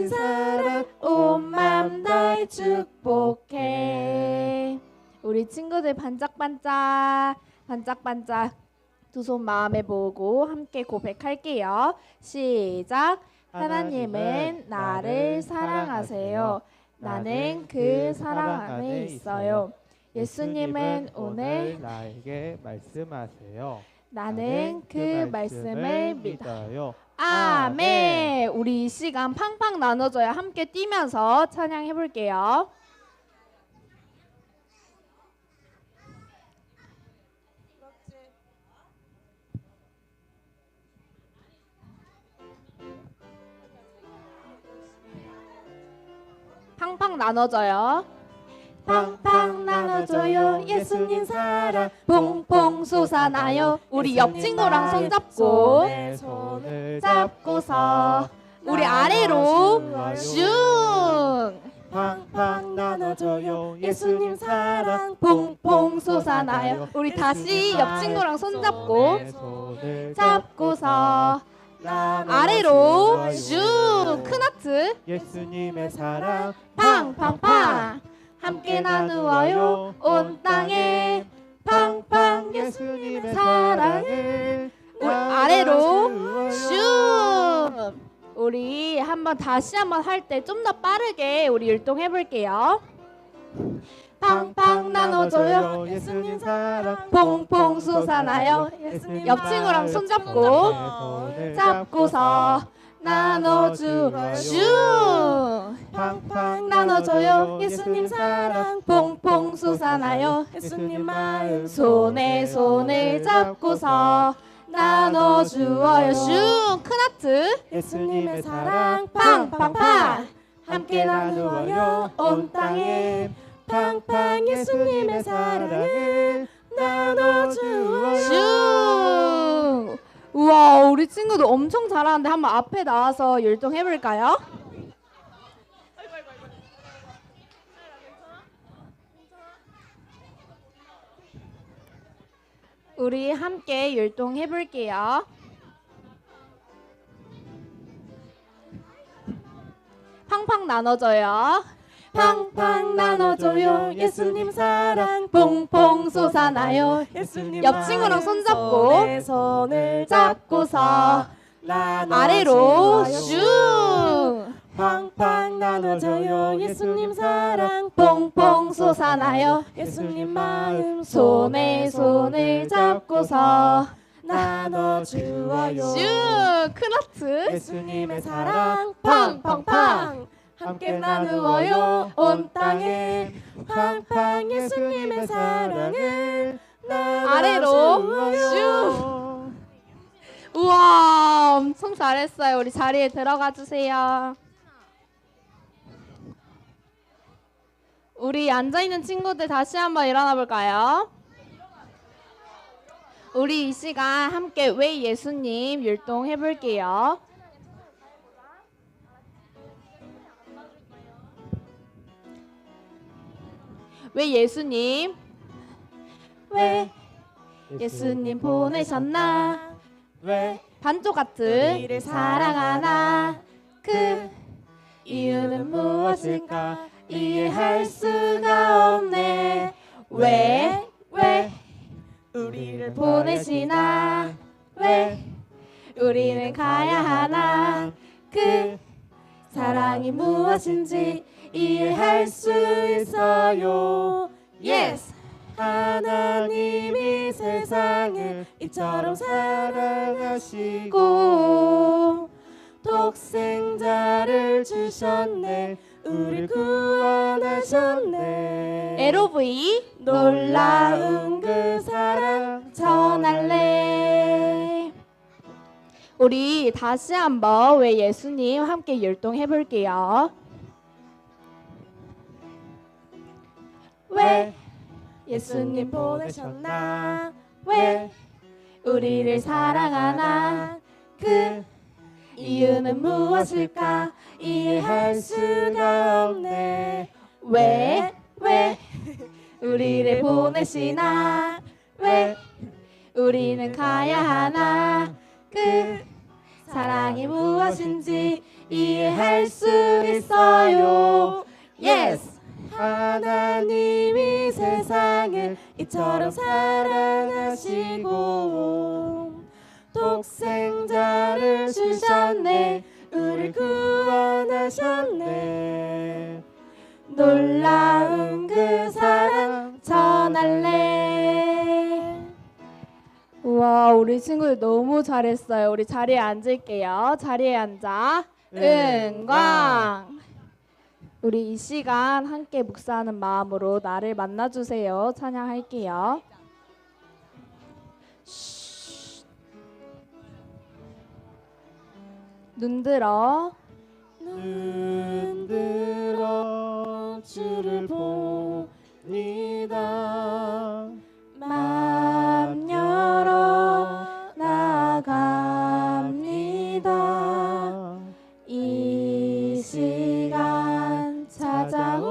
주신 사랑 온 맘 다해 축복해. 우리 친구들 반짝반짝 두 손 마음에 모으고 함께 고백할게요. 시작. 하나님은 나를 사랑하세요. 나는 그 사랑 안에 있어요. 예수님은 오늘 나에게 말씀하세요. 나는 그 말씀을 믿어요. 아멘. 우리 이 시간 팡팡 나눠줘야 함께 뛰면서 찬양해 볼게요. 팡팡 나눠줘요. 팡팡 나눠줘요. 예수님 사랑 퐁퐁 솟아나요. 우리 옆 친구랑 손잡고 손을 잡고서 우리 아래로 슝 팡팡 나눠줘요. 예수님 사랑 퐁퐁 솟아나요. 우리 다시 옆 친구랑 손잡고 잡고서 아래로 슝 큰 하트 예수님의 사랑 팡팡팡 함께 나누어요 온 땅에 팡팡 예수님의 사랑을 우리 아래로 슝 우리 다시 한번 할 때 좀 더 빠르게 우리 율동해 볼게요. 팡팡 나눠줘요. 예수님 사랑 퐁퐁 솟아나요. 옆 친구랑 손잡고 잡고서 나눠줘요. 슝 팡팡 나눠줘요. 예수님 사랑 퐁퐁 솟아나요. 예수님 마음 손에 손을 잡고서 나눠주어요. 슝 큰 하트 예수님의 사랑 팡팡팡 함께 나누어요 온 땅에 팡팡 예수님의 사랑을 나눠주어요. 슝 우와 우리 친구들 엄청 잘하는데 한번 앞에 나와서 율동해 볼까요? 우리 함께 율동해 볼게요. 팡팡 나눠줘요. 팡팡 나눠줘요. 예수님 사랑 퐁퐁 솟아나요. 예수님 옆 친구랑 손잡고 손을 잡고서 아래로 슝 팡팡 나눠줘요. 예수님 사랑 퐁퐁 솟아나요. 예수님 마음 손에 손을 잡고서 나눠주어요. 슝 큰 하트 예수님의 사랑 팡팡팡 함께 나누어요 온 땅에 팡팡 예수님의 사랑을 아래로 나눠주어요. 슝 우와 엄청 잘했어요. 우리 자리에 들어가 주세요. 우리 앉아있는 친구들 다시 한번 일어나 볼까요? 우리 이 시간 함께 왜 예수님 율동해 볼게요. 왜 예수님 왜 예수님 보내셨나 왜 반쪽 같은 우리를 사랑하나 그 이유는 무엇일까 이해할 수가 없네. 왜 우리를 보내시나 왜 우리는 가야 하나 그 사랑이 무엇인지 이해할 수 있어요. Yes. 하나님이 세상을 이처럼 사랑하시고 고 독생자를 주셨네. 우리 구원하셨네. LOV 놀라운 그 사랑 전할래. 우리 다시 한번 왜 예수님 함께 율동해 볼게요. 왜 예수님 보내셨나 왜 우리를 사랑하나 그 이유는 무엇일까 이해할 수가 없네. 왜 우리를 보내시나 왜 우리는 가야 하나 그 사랑이 무엇인지 이해할 수 있어요. Yes. 하나님이 세상을 이처럼 사랑하시고 독생자를 주셨네. 우리를 구원하셨네. 놀라운 그 사랑 전할래. 우와, 우리 친구들 너무 잘했어요. 우리 자리에 앉을게요. 자리에 앉아. 은광. 우리 이 시간 함께 묵상하는 마음으로 나를 만나주세요. 찬양할게요. 눈 들어. 눈 들어 주를 봅니다. 맘 열어 나갑니다. 이 시간 찾아오셔서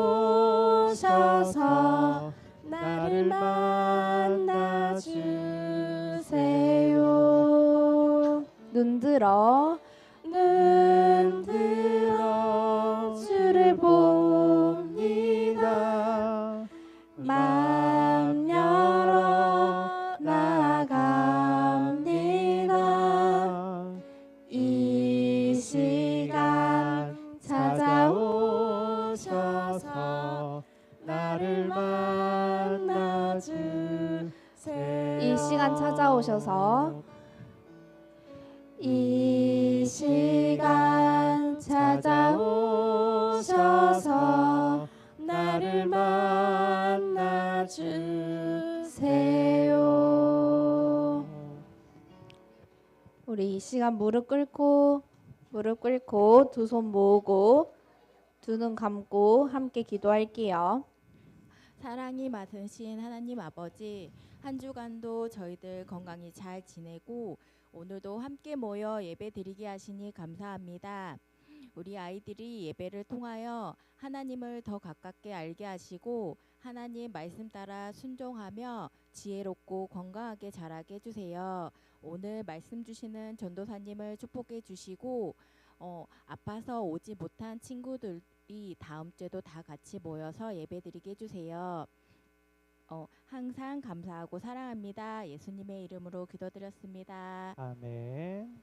나를 만나주세요. 눈 들어. 눈 들어 주를 봅니다. 맘 열어 나갑니다. 이 시간 찾아오셔서 나를 만나주세요. 이 시간 찾아오셔서. 이 시간 찾아오셔서 나를 만나주세요. 우리 이 시간 무릎 꿇고 두 손 모으고 두 눈 감고 함께 기도할게요. 사랑이 많으신 하나님 아버지, 한 주간도 저희들 건강히 잘 지내고 오늘도 함께 모여 예배 드리게 하시니 감사합니다. 우리 아이들이 예배를 통하여 하나님을 더 가깝게 알게 하시고 하나님 말씀 따라 순종하며 지혜롭고 건강하게 자라게 해주세요. 오늘 말씀 주시는 전도사님을 축복해 주시고 아파서 오지 못한 친구들이 다음 주에도 다 같이 모여서 예배 드리게 해주세요. 항상 감사하고 사랑합니다. 예수님의 이름으로 기도드렸습니다. 아멘.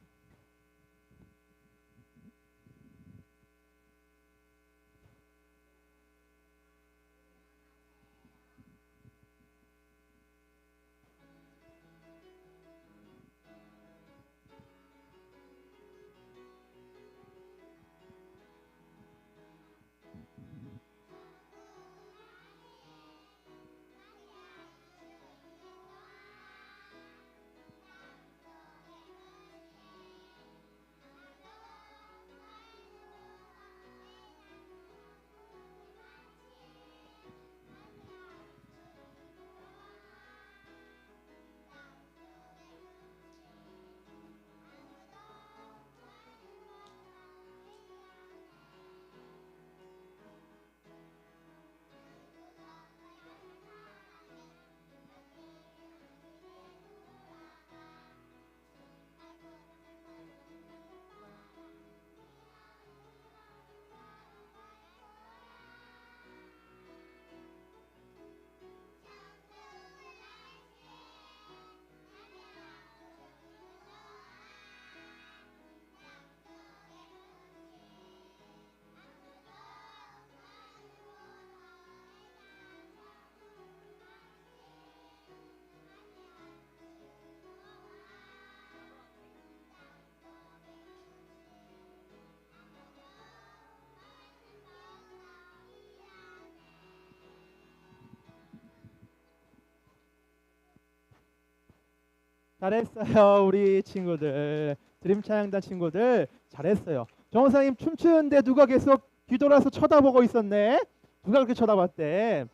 잘했어요. 우리 친구들, 드림 찬양단 친구들 잘했어요. 정원사님 춤추는데 누가 계속 뒤돌아서 쳐다보고 있었네. 누가 그렇게 쳐다봤대?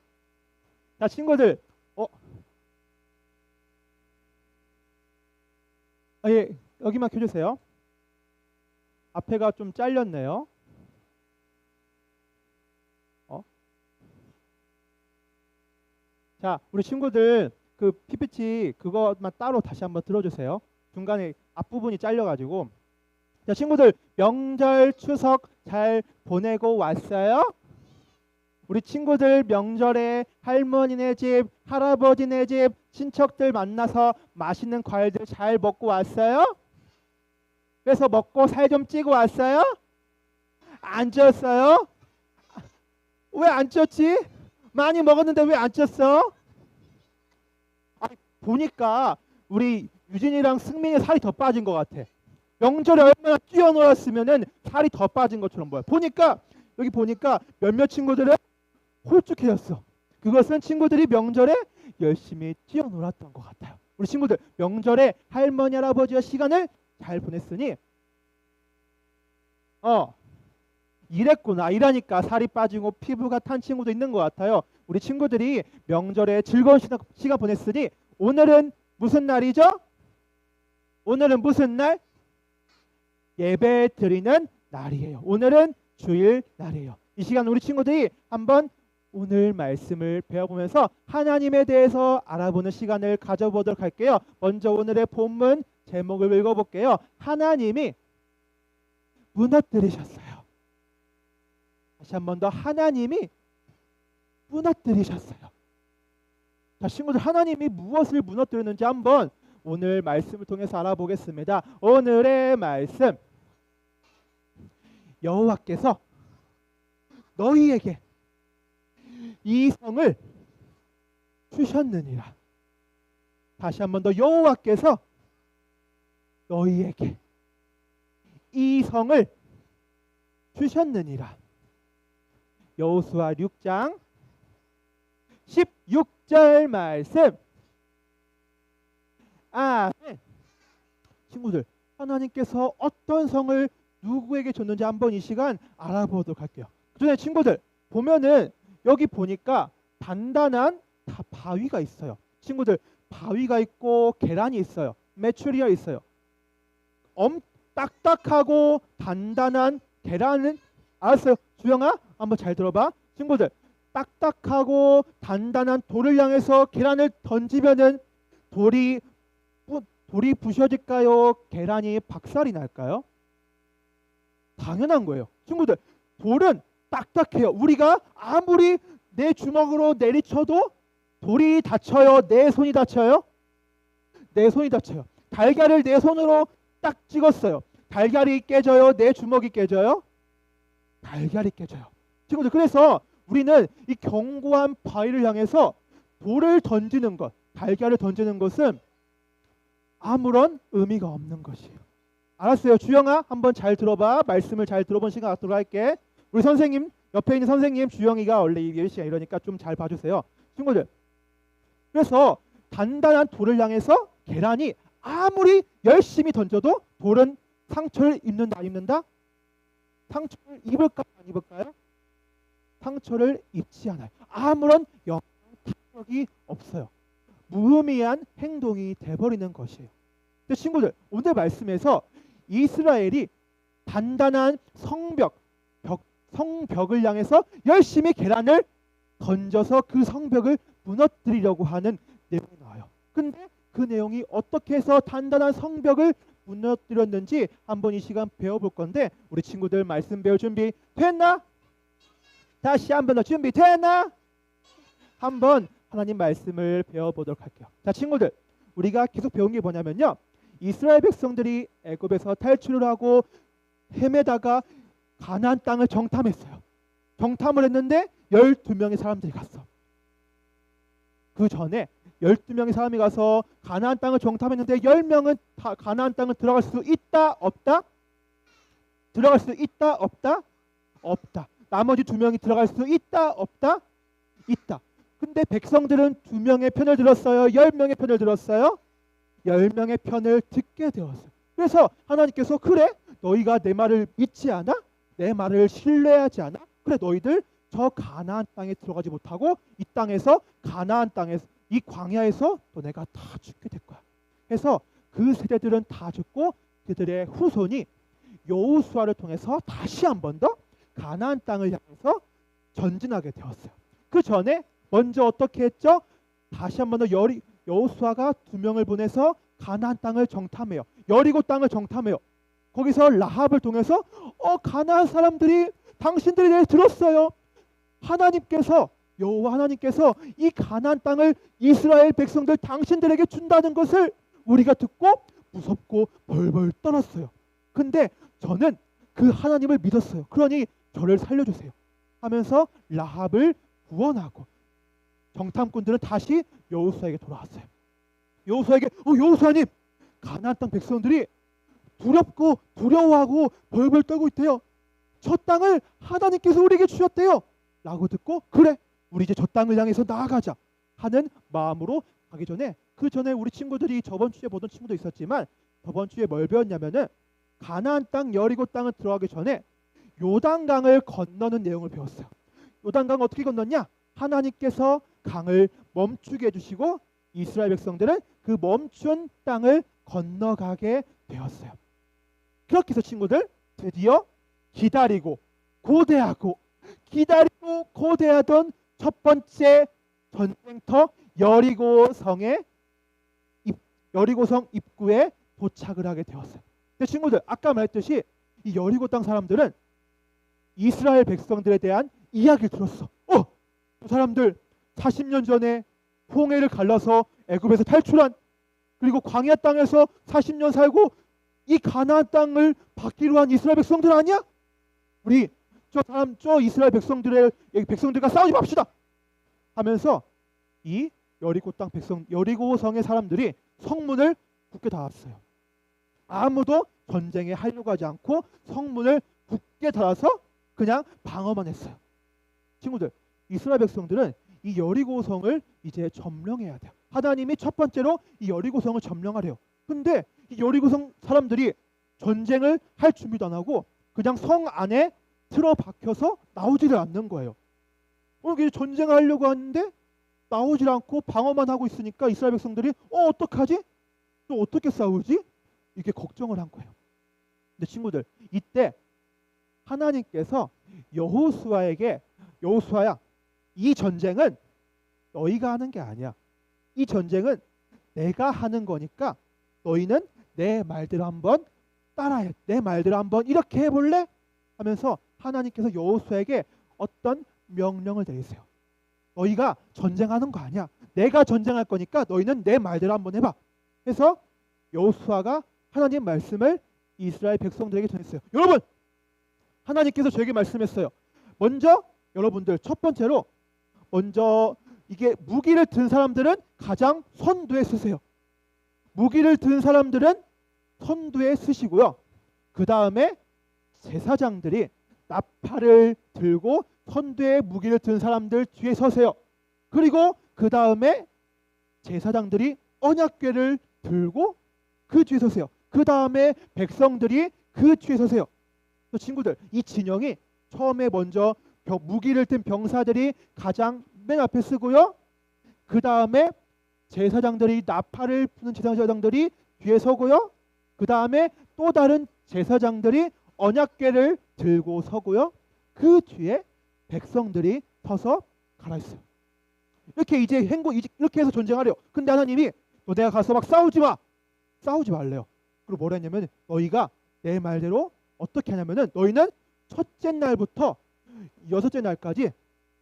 자, 친구들, 예, 여기만 켜주세요. 앞에가 좀 잘렸네요. 자, 우리 친구들 그 PPT 그것만 따로 다시 한번 들어주세요. 중간에 앞부분이 잘려가지고 자, 친구들 명절 추석 잘 보내고 왔어요? 우리 친구들 명절에 할머니네 집, 할아버지네 집, 친척들 만나서 맛있는 과일들 잘 먹고 왔어요? 그래서 먹고 살 좀 찌고 왔어요? 안 쪘어요? 왜 안 쪘지? 많이 먹었는데 왜 안 쪘어? 보니까 우리 유진이랑 승민이 살이 더 빠진 것 같아. 명절에 얼마나 뛰어놀았으면은 살이 더 빠진 것처럼 보여. 보니까 여기 보니까 몇몇 친구들은 홀쭉해졌어. 그것은 친구들이 명절에 열심히 뛰어놀았던 것 같아요. 우리 친구들 명절에 할머니 할아버지와 시간을 잘 보냈으니 일했구나. 일하니까 살이 빠지고 피부가 탄 친구도 있는 것 같아요. 우리 친구들이 명절에 즐거운 시간 보냈으니 오늘은 무슨 날이죠? 오늘은 무슨 날? 예배 드리는 날이에요. 오늘은 주일 날이에요. 이 시간 우리 친구들이 한번 오늘 말씀을 배워보면서 하나님에 대해서 알아보는 시간을 가져보도록 할게요. 먼저 오늘의 본문 제목을 읽어볼게요. 하나님이 무너뜨리셨어요. 다시 한 번 더, 하나님이 무너뜨리셨어요. 자, 친구들 하나님이 무엇을 무너뜨렸는지 한번 오늘 말씀을 통해서 알아보겠습니다. 오늘의 말씀, 여호와께서 너희에게 이 성을 주셨느니라. 다시 한 번 더, 여호와께서 너희에게 이 성을 주셨느니라. 여호수아 6장 16절 말씀. 아멘. 친구들, 하나님께서 어떤 성을 누구에게 줬는지 한번 이 시간 알아보도록 할게요. 그전에 친구들 보면은 여기 보니까 단단한 바위가 있어요. 친구들 바위가 있고 계란이 있어요. 메추리가 있어요. 딱딱하고 단단한 계란은 알았어요. 주영아 한번 잘 들어봐. 친구들 딱딱하고 단단한 돌을 향해서 계란을 던지면은 돌이 부셔질까요? 계란이 박살이 날까요? 당연한 거예요. 친구들 돌은 딱딱해요. 우리가 아무리 내 주먹으로 내리쳐도 돌이 다쳐요? 내 손이 다쳐요? 내 손이 다쳐요. 달걀을 내 손으로 딱 찍었어요. 달걀이 깨져요? 내 주먹이 깨져요? 달걀이 깨져요. 친구들 그래서 우리는 이 견고한 바위를 향해서 돌을 던지는 것, 달걀을 던지는 것은 아무런 의미가 없는 것이에요. 알았어요. 주영아 한번 잘 들어봐. 말씀을 잘 들어본 시간 갖도록 할게. 우리 선생님 옆에 있는 선생님 주영이가 원래 예시야 이러니까 좀 잘 봐주세요. 친구들 그래서 단단한 돌을 향해서 계란이 아무리 열심히 던져도 돌은 상처를 입는다 안 입는다? 상처를 입을까 안 입을까요? 상처를 입지 않아요. 아무런 타격이 없어요. 무의미한 행동이 돼버리는 것이에요. 근데 친구들 오늘 말씀에서 이스라엘이 단단한 성벽을 향해서 열심히 계란을 던져서 그 성벽을 무너뜨리려고 하는 내용이 나와요. 근데 그 내용이 어떻게 해서 단단한 성벽을 무너뜨렸는지 한번 이 시간 배워볼 건데 우리 친구들 말씀 배울 준비 됐나? 다시 한번 더 준비 됐나? 한번 하나님 말씀을 배워보도록 할게요. 자 친구들 우리가 계속 배운 게 뭐냐면요. 이스라엘 백성들이 애굽에서 탈출을 하고 헤매다가 가나안 땅을 정탐했어요. 정탐을 했는데 12명의 사람들이 갔어. 그 전에 12명의 사람이 가서 가나안 땅을 정탐했는데 10명은 다 가나안 땅을 들어갈 수 있다 없다? 들어갈 수 있다 없다? 없다. 나머지 2명이 들어갈 수 있다 없다? 있다. 근데 백성들은 2명의 편을 들었어요? 10명의 편을 들었어요? 10명의 편을 듣게 되었어요. 그래서 하나님께서 그래 너희가 내 말을 믿지 않아? 내 말을 신뢰하지 않아? 그래 너희들 저 가나안 땅에 들어가지 못하고 이 땅에서 가나안 땅에서 이 광야에서 너네가 다 죽게 될 거야. 그래서 그 세대들은 다 죽고 그들의 후손이 여호수아를 통해서 다시 한 번 더 가나안 땅을 향해서 전진하게 되었어요. 그 전에 먼저 어떻게 했죠? 다시 한 번 더 여호수아가 2명을 보내서 가나안 땅을 정탐해요. 여리고 땅을 정탐해요. 거기서 라합을 통해서 가나안 사람들이 당신들에 대해 들었어요. 하나님께서 여호와 하나님께서 이 가나안 땅을 이스라엘 백성들 당신들에게 준다는 것을 우리가 듣고 무섭고 벌벌 떨었어요. 근데 저는 그 하나님을 믿었어요. 그러니 저를 살려주세요 하면서 라합을 구원하고 정탐꾼들은 다시 여호수아에게 돌아왔어요. 여호수아에게 여호수아님, 가나안 땅 백성들이 두렵고 두려워하고 벌벌 떨고 있대요. 저 땅을 하나님께서 우리에게 주셨대요 라고 듣고, 그래 우리 이제 저 땅을 향해서 나아가자 하는 마음으로 가기 전에, 그 전에 우리 친구들이 저번 주에 보던 친구도 있었지만 저번 주에 뭘 배웠냐면은 가나안 땅 여리고 땅을 들어가기 전에 요단강을 건너는 내용을 배웠어요. 요단강 어떻게 건넜냐? 하나님께서 강을 멈추게 해주시고 이스라엘 백성들은 그 멈춘 땅을 건너가게 되었어요. 그렇게 해서 친구들 드디어 기다리고 고대하고 고대하던 첫 번째 전쟁터 여리고성 입구에 도착을 하게 되었어요. 근데 친구들, 아까 말했듯이 이 여리고 땅 사람들은 이스라엘 백성들에 대한 이야기를 들었어. 그 사람들 40년 전에 홍해를 갈라서 애굽에서 탈출한, 그리고 광야 땅에서 40년 살고 이 가나안 땅을 받기로 한 이스라엘 백성들 아니야? 우리 저 이스라엘 백성들과 싸우지 맙시다 하면서 이 여리고성의 사람들이 성문을 굳게 닫았어요. 아무도 전쟁에 하려고 하지 않고 성문을 굳게 닫아서 그냥 방어만 했어요. 친구들, 이스라엘 백성들은 이 여리고성을 이제 점령해야 돼요. 하나님이 첫 번째로 이 여리고성을 점령하래요. 근데 이 여리고성 사람들이 전쟁을 할 준비도 안 하고 그냥 성 안에 틀어박혀서 나오지를 않는 거예요. 이게 전쟁을 하려고 하는데 나오질 않고 방어만 하고 있으니까 이스라엘 백성들이 어떡하지? 또 어떻게 싸우지? 이렇게 걱정을 한 거예요. 근데 친구들, 이때 하나님께서 여호수아야, 이 전쟁은 너희가 하는 게 아니야. 이 전쟁은 내가 하는 거니까 너희는 내 말대로 한번 따라해. 내 말대로 한번 이렇게 해볼래? 하면서 하나님께서 여호수아에게 어떤 명령을 내리세요. 너희가 전쟁하는 거 아니야. 내가 전쟁할 거니까 너희는 내 말대로 한번 해봐. 해서 여호수아가 하나님 말씀을 이스라엘 백성들에게 전했어요. 여러분, 하나님께서 저에게 말씀했어요. 먼저 여러분들 첫 번째로 이게 무기를 든 사람들은 가장 선두에 서세요. 무기를 든 사람들은 선두에 서시고요. 그 다음에 제사장들이 나팔을 들고 선두에 무기를 든 사람들 뒤에 서세요. 그리고 그 다음에 제사장들이 언약궤를 들고 그 뒤에 서세요. 그 다음에 백성들이 그 뒤에 서세요. 친구들, 이 진영이 처음에 먼저 무기를 든 병사들이 가장 맨 앞에 서고요. 그 다음에 제사장들이 나팔을 부는 제사장들이 뒤에 서고요. 그 다음에 또 다른 제사장들이 언약궤를 들고 서고요. 그 뒤에 백성들이 서서 가라 있어요. 이렇게 이렇게 해서 전쟁하래요. 근데 하나님이 내가 가서 막 싸우지 말래요. 그리고 뭐라 했냐면 너희가 내 말대로 어떻게 하냐면은 너희는 첫째 날부터 여섯째 날까지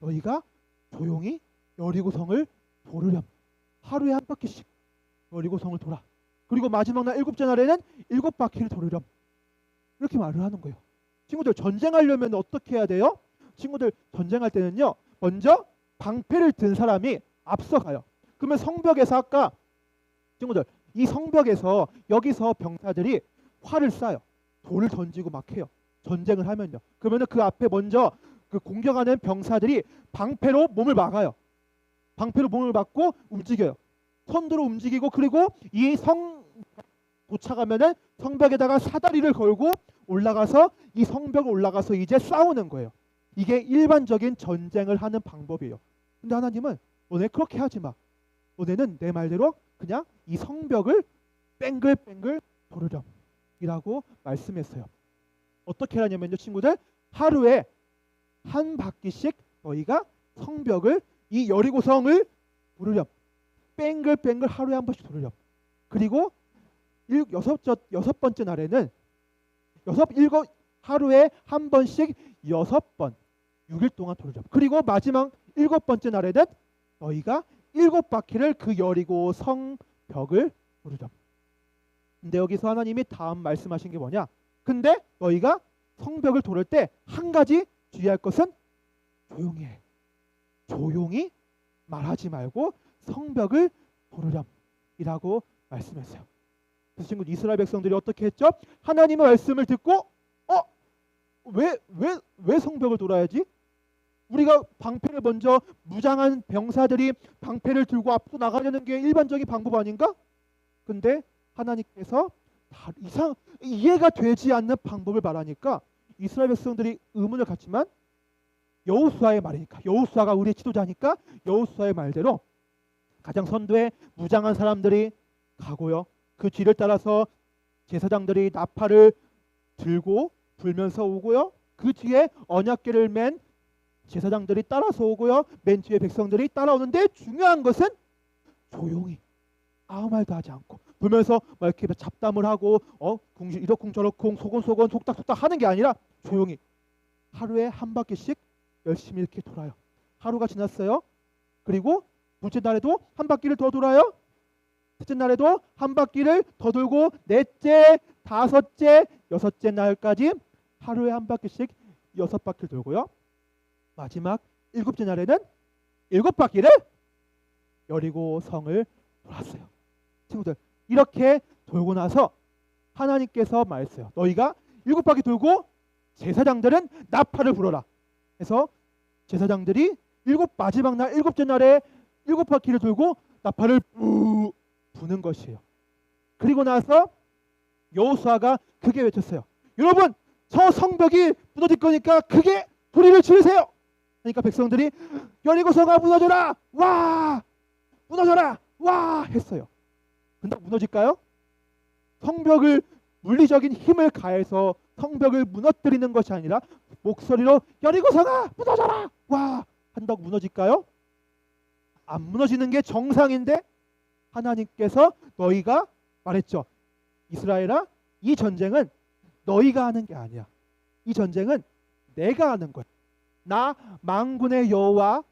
너희가 조용히 여리고성을 도르렴. 하루에 한 바퀴씩 여리고성을 돌아. 그리고 마지막 날 일곱째 날에는 7바퀴를 도르렴. 이렇게 말을 하는 거예요. 친구들, 전쟁하려면 어떻게 해야 돼요? 친구들, 전쟁할 때는요, 먼저 방패를 든 사람이 앞서가요. 그러면 성벽에서 아까 친구들, 이 성벽에서 여기서 병사들이 활을 쏴요. 돌을 던지고 막 해요. 전쟁을 하면요. 그러면은 그 앞에 먼저 그 공격하는 병사들이 방패로 몸을 막아요. 방패로 몸을 막고 움직여요. 선두로 움직이고, 그리고 이 성 도착하면은 성벽에다가 사다리를 걸고 올라가서 이 성벽을 올라가서 이제 싸우는 거예요. 이게 일반적인 전쟁을 하는 방법이에요. 근데 하나님은 너네 그렇게 하지 마. 너네는 내 말대로 그냥 이 성벽을 뱅글뱅글 도르렴 이라고 말씀했어요. 어떻게 하냐면요, 친구들, 하루에 한 바퀴씩 너희가 성벽을, 이 여리고성을 도르렴. 뱅글뱅글 하루에 한 번씩 도르렴. 그리고 여섯 번째 날에는 하루에 한 번씩 6번 6일 동안 돌자. 그리고 마지막 7번째 날에는 너희가 7바퀴를 그 여리고 성벽을 돌자. 근데 여기서 하나님이 다음 말씀하신 게 뭐냐? 근데 너희가 성벽을 돌을 때 한 가지 주의할 것은 조용히 해. 조용히 말하지 말고 성벽을 돌으렴 이라고 말씀했어요. 그 친구 이스라엘 백성들이 어떻게 했죠? 하나님의 말씀을 듣고 왜 성벽을 돌아야지? 우리가 방패를 먼저 무장한 병사들이 방패를 들고 앞으로 나가려는 게 일반적인 방법 아닌가? 근데 하나님께서 이해가 되지 않는 방법을 말하니까 이스라엘 백성들이 의문을 갖지만 여호수아의 말이니까, 여호수아가 우리의 지도자니까 여호수아의 말대로 가장 선두에 무장한 사람들이 가고요. 그 뒤를 따라서 제사장들이 나팔을 들고 불면서 오고요. 그 뒤에 언약궤를 맨 제사장들이 따라서 오고요. 맨 뒤에 백성들이 따라오는데 중요한 것은 조용히 아무 말도 하지 않고 보면서 막 이렇게 잡담을 하고 이러쿵 저러쿵 소곤소곤 속닥속닥 하는 게 아니라 조용히 하루에 한 바퀴씩 열심히 이렇게 돌아요. 하루가 지났어요. 그리고 둘째 날에도 한 바퀴를 더 돌아요. 셋째 날에도 한 바퀴를 더 돌고 넷째, 다섯째, 여섯째 날까지 하루에 한 바퀴씩 6바퀴를 돌고요. 마지막 7째 날에는 7바퀴를 여리고 성을 돌았어요. 친구들, 이렇게 돌고 나서 하나님께서 말했어요. 너희가 7바퀴 돌고 제사장들은 나팔을 불어라. 그래서 제사장들이 마지막 날 7째 날에 7바퀴를 돌고 나팔을 부는 것이에요. 그리고 나서 여호수아가 크게 외쳤어요. 여러분, 저 성벽이 무너질 거니까 크게 소리를 지르세요. 그러니까 백성들이 여리고성아 무너져라, 와, 무너져라, 와 했어요. 근데 무너질까요? 성벽을 물리적인 힘을 가해서 성벽을 무너뜨리는 것이 아니라 목소리로 여리고성아 무너져라, 와 한다고 무너질까요? 안 무너지는 게 정상인데 하나님께서 너희가 말했죠. 이스라엘아, 이 전쟁은 너희가 하는 게 아니야. 이 전쟁은 내가 하는 거야. 나 만군의 여호와,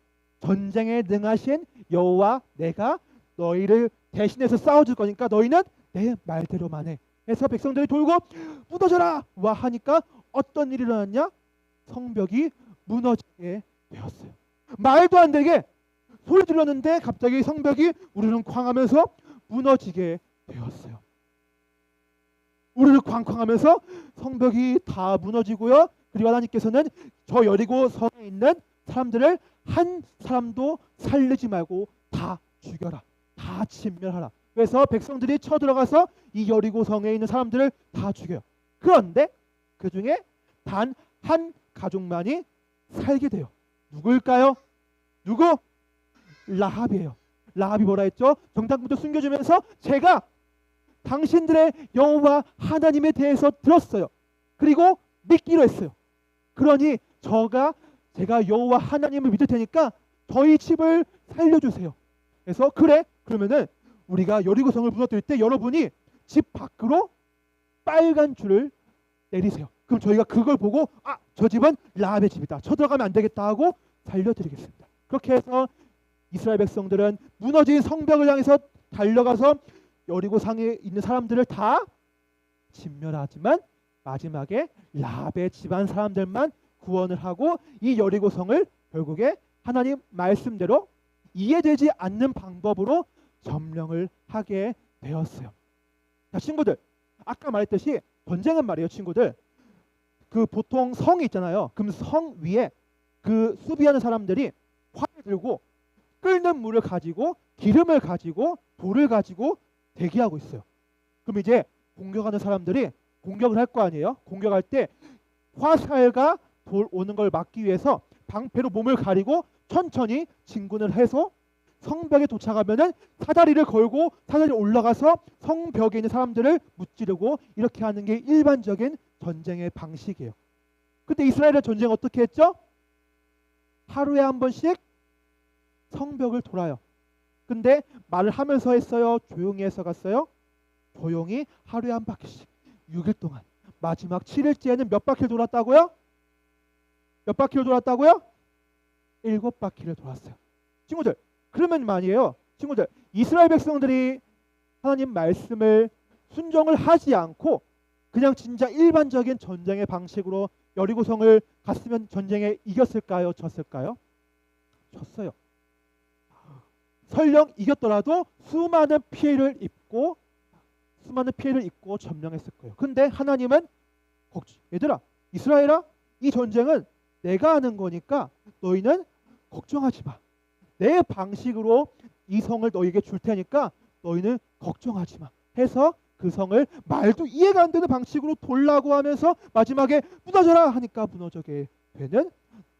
전쟁에 능하신 여호와 내가 너희를 대신해서 싸워줄 거니까 너희는 내 말대로만 해. 해서 백성들이 돌고 무너져라 와 하니까 어떤 일이 일어났냐? 성벽이 무너지게 되었어요. 말도 안 되게 소리 질렀는데 갑자기 성벽이 우르르 쾅하면서 무너지게 되었어요. 우르르 쾅쾅하면서 성벽이 다 무너지고요. 그리고 하나님께서는 저 여리고 성에 있는 사람들을 한 사람도 살리지 말고 다 죽여라, 다 진멸하라. 그래서 백성들이 쳐들어가서 이 여리고 성에 있는 사람들을 다 죽여요. 그런데 그 중에 단 한 가족만이 살게 돼요. 누구일까요? 누구? 라합이에요. 라합이 뭐라 했죠? 정탐꾼도 숨겨주면서 제가 당신들의 여호와 하나님에 대해서 들었어요. 그리고 믿기로 했어요. 그러니 제가 여호와 하나님을 믿을 테니까 저희 집을 살려주세요. 그래서 그래, 그러면은 우리가 여리고성을 무너뜨릴 때 여러분이 집 밖으로 빨간 줄을 내리세요. 그럼 저희가 그걸 보고 저 집은 라합의 집이다, 쳐들어가면 안 되겠다 하고 살려드리겠습니다. 그렇게 해서 이스라엘 백성들은 무너진 성벽을 향해서 달려가서 여리고성에 있는 사람들을 다 진멸하지만 마지막에 라합의 집안 사람들만 구원을 하고 이 여리고성을 결국에 하나님 말씀대로 이해되지 않는 방법으로 점령을 하게 되었어요. 자, 친구들, 아까 말했듯이 전쟁은 말이에요. 친구들, 그 보통 성이 있잖아요. 그럼 성 위에 그 수비하는 사람들이 활을 들고 끓는 물을 가지고 기름을 가지고 돌을 가지고 대기하고 있어요. 그럼 이제 공격하는 사람들이 공격을 할 거 아니에요. 공격할 때 화살과 돌 오는 걸 막기 위해서 방패로 몸을 가리고 천천히 진군을 해서 성벽에 도착하면은 사다리를 걸고 사다리 올라가서 성벽에 있는 사람들을 무찌르고 이렇게 하는 게 일반적인 전쟁의 방식이에요. 근데 이스라엘의 전쟁 어떻게 했죠? 하루에 한 번씩 성벽을 돌아요. 근데 말을 하면서 했어요? 조용히 해서 갔어요? 조용히 하루에 한 바퀴씩 6일 동안 마지막 7일째에는 몇 바퀴를 돌았다고요? 몇 바퀴를 돌았다고요? 7바퀴를 돌았어요. 친구들, 그러면 말이에요. 친구들, 이스라엘 백성들이 하나님 말씀을 순종을 하지 않고 그냥 진짜 일반적인 전쟁의 방식으로 여리고성을 갔으면 전쟁에 이겼을까요? 졌을까요? 졌어요. 설령 이겼더라도 수많은 피해를 입고 점령했을 거예요. 근데 하나님은 얘들아, 이스라엘아, 이 전쟁은 내가 하는 거니까 너희는 걱정하지 마. 내 방식으로 이 성을 너희에게 줄 테니까 너희는 걱정하지 마. 해서 그 성을 말도 이해가 안 되는 방식으로 돌라고 하면서 마지막에 무너져라 하니까 무너져게 되는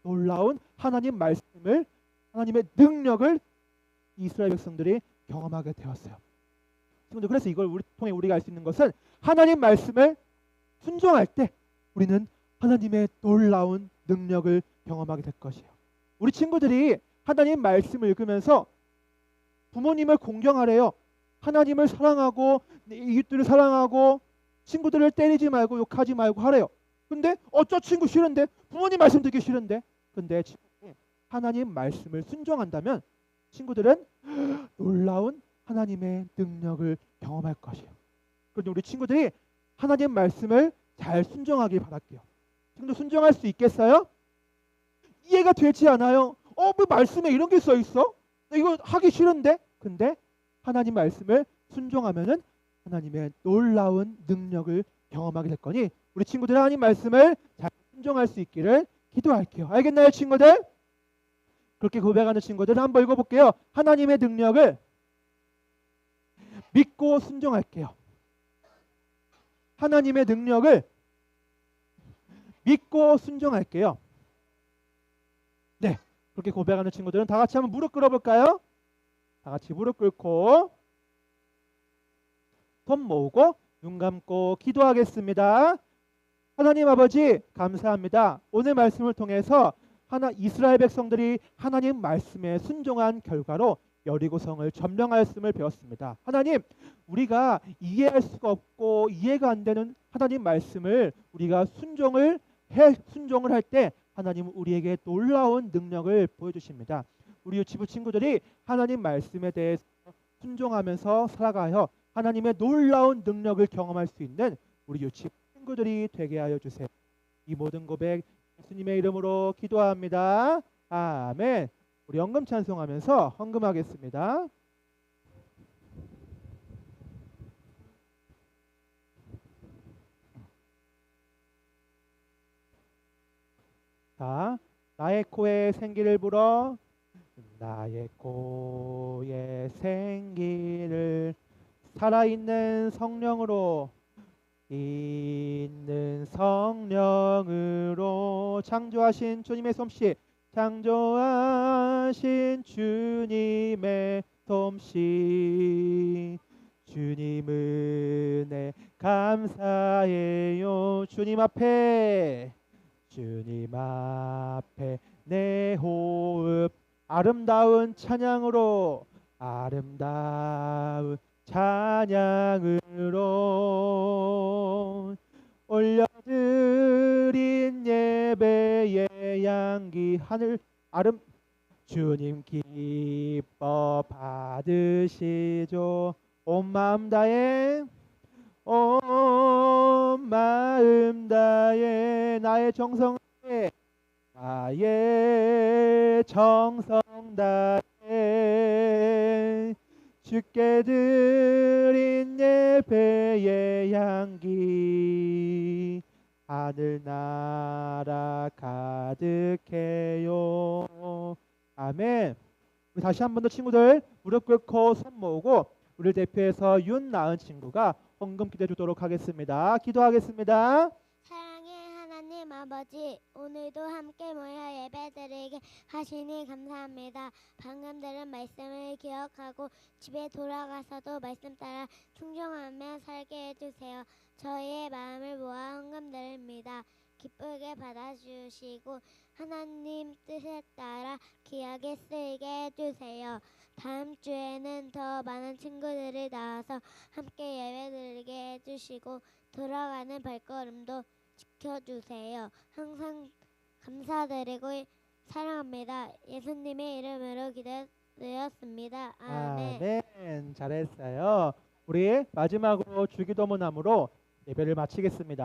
놀라운 하나님 말씀을, 하나님의 능력을 이스라엘 백성들이 경험하게 되었어요. 그래서 이걸 통해 우리가 알 수 있는 것은 하나님 말씀을 순종할 때 우리는 하나님의 놀라운 능력을 경험하게 될 것이에요. 우리 친구들이 하나님 말씀을 읽으면서 부모님을 공경하래요. 하나님을 사랑하고 이웃들을 사랑하고 친구들을 때리지 말고 욕하지 말고 하래요. 근데 어쩌 친구 싫은데, 부모님 말씀 듣기 싫은데, 근데 하나님 말씀을 순종한다면 친구들은 놀라운 하나님의 능력을 경험할 것이에요. 그런데 우리 친구들이 하나님 말씀을 잘 순종하길 바랄게요. 친구들 순종할 수 있겠어요? 이해가 되지 않아요. 뭐 말씀에 이런 게 써 있어? 나 이거 하기 싫은데? 근데 하나님 말씀을 순종하면은 하나님의 놀라운 능력을 경험하게 될 거니 우리 친구들 하나님 말씀을 잘 순종할 수 있기를 기도할게요. 알겠나요, 친구들? 그렇게 고백하는 친구들 한번 읽어볼게요. 하나님의 능력을 믿고 순종할게요. 하나님의 능력을 믿고 순종할게요. 네, 그렇게 고백하는 친구들은 다 같이 한번 무릎 꿇어볼까요? 다 같이 무릎 꿇고 손 모으고 눈 감고 기도하겠습니다. 하나님 아버지, 감사합니다. 오늘 말씀을 통해서 이스라엘 백성들이 하나님 말씀에 순종한 결과로 여리고성을 점령하였음을 배웠습니다. 하나님, 우리가 이해할 수가 없고 이해가 안 되는 하나님 말씀을 우리가 순종을 할 때 하나님은 우리에게 놀라운 능력을 보여주십니다. 우리 유치부 친구들이 하나님 말씀에 대해서 순종하면서 살아가여 하나님의 놀라운 능력을 경험할 수 있는 우리 유치부 친구들이 되게 하여 주세요. 이 모든 고백 예수님의 이름으로 기도합니다. 아멘. 우리 헌금 찬송하면서 헌금하겠습니다. 자, 나의 코에 생기를 불어, 나의 코에 생기를 살아있는 성령으로, 있는 성령으로 창조하신 주님의 솜씨, 창조하신 주님의 솜씨, 주님 은혜 감사해요. 주님 앞에 내 호흡 아름다운 찬양으로, 아름다운 찬양으로 올려드린 예배의 향기 하늘 주님 기뻐 받으시죠. 온 마음 다해 나의 정성 다해 주께 드린 예배의 향기 하늘나라 가득해요. 아멘. 우리 다시 한 번 더 친구들 무릎 꿇고 손 모으고 우리를 대표해서 윤나은 친구가 헌금 기도해 주도록 하겠습니다. 기도하겠습니다. 사랑의 하나님 아버지, 오늘도 함께 모여 예배드리게 하시니 감사합니다. 방금 들은 말씀을 기억하고 집에 돌아가서도 말씀 따라 충성하며 살게 해주세요. 저희의 마음을 모아 헌금 드립니다. 기쁘게 받아주시고 하나님 뜻에 따라 귀하게 쓰이게 해주세요. 다음 주에는 더 많은 친구들이 나와서 함께 예배드리게 해주시고 돌아가는 발걸음도 지켜주세요. 항상 감사드리고 사랑합니다. 예수님의 이름으로 기도드렸습니다. 아멘. 아멘. 잘했어요. 우리 마지막으로 주기도문함으로 예배를 마치겠습니다.